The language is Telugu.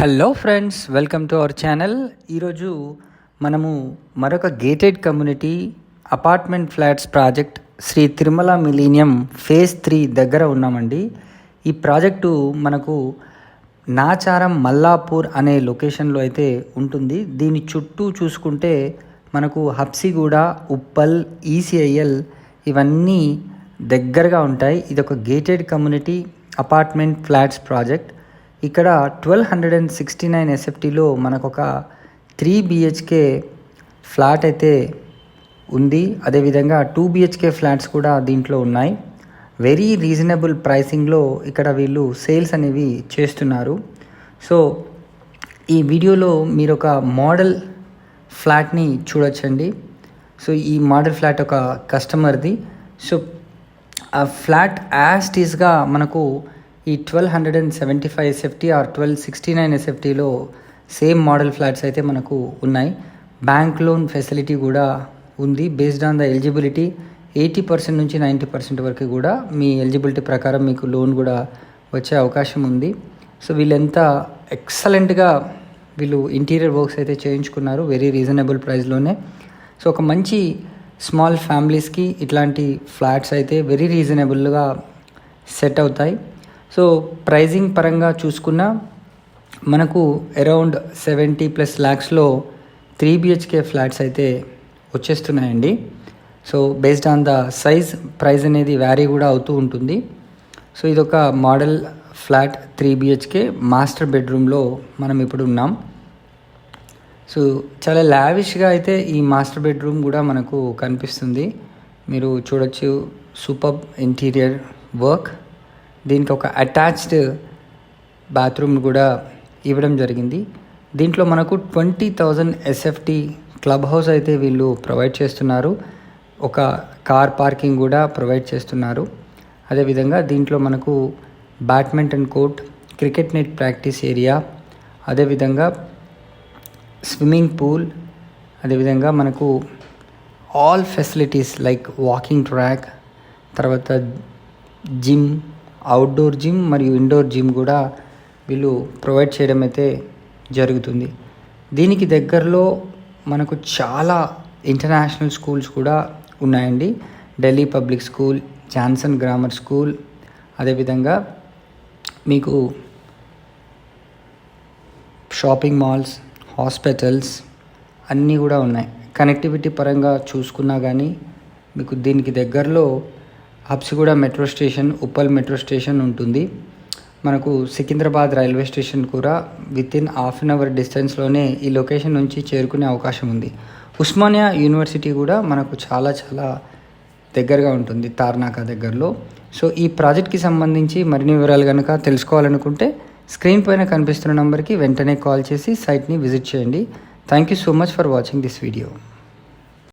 Hello friends, welcome to our channel. ఈరోజు మనము మరొక gated community apartment flats project Sri Tirumala millennium phase 3 దగ్గర ఉన్నామండి. ఈ ప్రాజెక్టు మనకు నాచారం మల్లాపూర్ అనే లొకేషన్లో అయితే ఉంటుంది. దీని చుట్టూ చూసుకుంటే మనకు హబ్సిగూడ, ఉప్పల్, ఈసీఐఎల్ ఇవన్నీ దగ్గరగా ఉంటాయి. ఇది ఒక gated community apartment flats project. ఇక్కడ 1269 ఎస్ఎఫ్టీలో మనకు ఒక 3 BHK ఫ్లాట్ అయితే ఉంది. అదేవిధంగా 2 BHK ఫ్లాట్స్ కూడా దీంట్లో ఉన్నాయి. వెరీ రీజనబుల్ ప్రైసింగ్లో ఇక్కడ వీళ్ళు సేల్స్ అనేవి చేస్తున్నారు. సో ఈ వీడియోలో మీరు ఒక మోడల్ ఫ్లాట్ని చూడొచ్చండి. సో ఈ మోడల్ ఫ్లాట్ ఒక కస్టమర్ది. సో ఆ ఫ్లాట్ యాజ్ టీస్గా మనకు ఈ 1275 ఎస్ఎఫ్టీ ఆర్ 1269 ఎస్ఎఫ్టీలో సేమ్ మోడల్ ఫ్లాట్స్ అయితే మనకు ఉన్నాయి. బ్యాంక్ లోన్ ఫెసిలిటీ కూడా ఉంది. బేస్డ్ ఆన్ ద ఎలిజిబిలిటీ 80% నుంచి 90% వరకు కూడా మీ ఎలిజిబిలిటీ ప్రకారం మీకు లోన్ కూడా వచ్చే అవకాశం ఉంది. సో వీళ్ళంతా ఎక్సలెంట్గా వీళ్ళు ఇంటీరియర్ వర్క్స్ అయితే చేయించుకున్నారు వెరీ రీజనబుల్ ప్రైస్లోనే. సో ఒక మంచి స్మాల్ ఫ్యామిలీస్కి ఇట్లాంటి ఫ్లాట్స్ అయితే వెరీ రీజనబుల్గా సెట్ అవుతాయి. సో ప్రైజింగ్ పరంగా చూసుకున్న మనకు అరౌండ్ 70+ lakhsలో 3 BHK ఫ్లాట్స్ అయితే వచ్చేస్తున్నాయండి. So based on the size price అనేది వ్యారీ కూడా అవుతూ ఉంటుంది. సో ఇదొక మోడల్ ఫ్లాట్ 3 BHK మాస్టర్ బెడ్రూమ్లో మనం ఇప్పుడు ఉన్నాం. సో చాలా లావిష్గా అయితే ఈ మాస్టర్ బెడ్రూమ్ కూడా మనకు కనిపిస్తుంది. మీరు చూడొచ్చు, సూపర్ ఇంటీరియర్ వర్క్. దీనికి ఒక అటాచ్డ్ బాత్రూమ్ కూడా ఇవ్వడం జరిగింది. దీంట్లో మనకు 20,000 ఎస్ఎఫ్టీ క్లబ్ హౌస్ అయితే వీళ్ళు ప్రొవైడ్ చేస్తున్నారు. ఒక కార్ పార్కింగ్ కూడా ప్రొవైడ్ చేస్తున్నారు. అదేవిధంగా దీంట్లో మనకు badminton court, cricket net practice area, అదేవిధంగా స్విమ్మింగ్ పూల్, అదేవిధంగా మనకు all facilities like walking track, తర్వాత జిమ్, అవుట్డోర్ జిమ్ మరియు ఇండోర్ జిమ్ కూడా వీళ్ళు ప్రొవైడ్ చేయడం అయితే జరుగుతుంది. దీనికి దగ్గరలో మనకు చాలా ఇంటర్నేషనల్ స్కూల్స్ కూడా ఉన్నాయండి. Delhi public school, Johnson grammar school, అదేవిధంగా మీకు షాపింగ్ మాల్స్, హాస్పిటల్స్ అన్నీ కూడా ఉన్నాయి. కనెక్టివిటీ పరంగా చూసుకున్నా కానీ మీకు దీనికి దగ్గరలో Habsiguda metro station, Uppal metro station ఉంటుంది. మనకు సికింద్రాబాద్ రైల్వే స్టేషన్ కూడా వితిన్ హాఫ్ అన్ అవర్ డిస్టెన్స్లోనే ఈ లొకేషన్ నుంచి చేరుకునే అవకాశం ఉంది. ఉస్మానియా యూనివర్సిటీ కూడా మనకు చాలా దగ్గరగా ఉంటుంది, తార్నాక దగ్గరలో. సో ఈ ప్రాజెక్ట్కి సంబంధించి మరిన్ని వివరాలు కనుక తెలుసుకోవాలనుకుంటే స్క్రీన్ పైన కనిపిస్తున్న నెంబర్కి వెంటనే కాల్ చేసి సైట్ని విజిట్ చేయండి. Thank you so much for watching this video.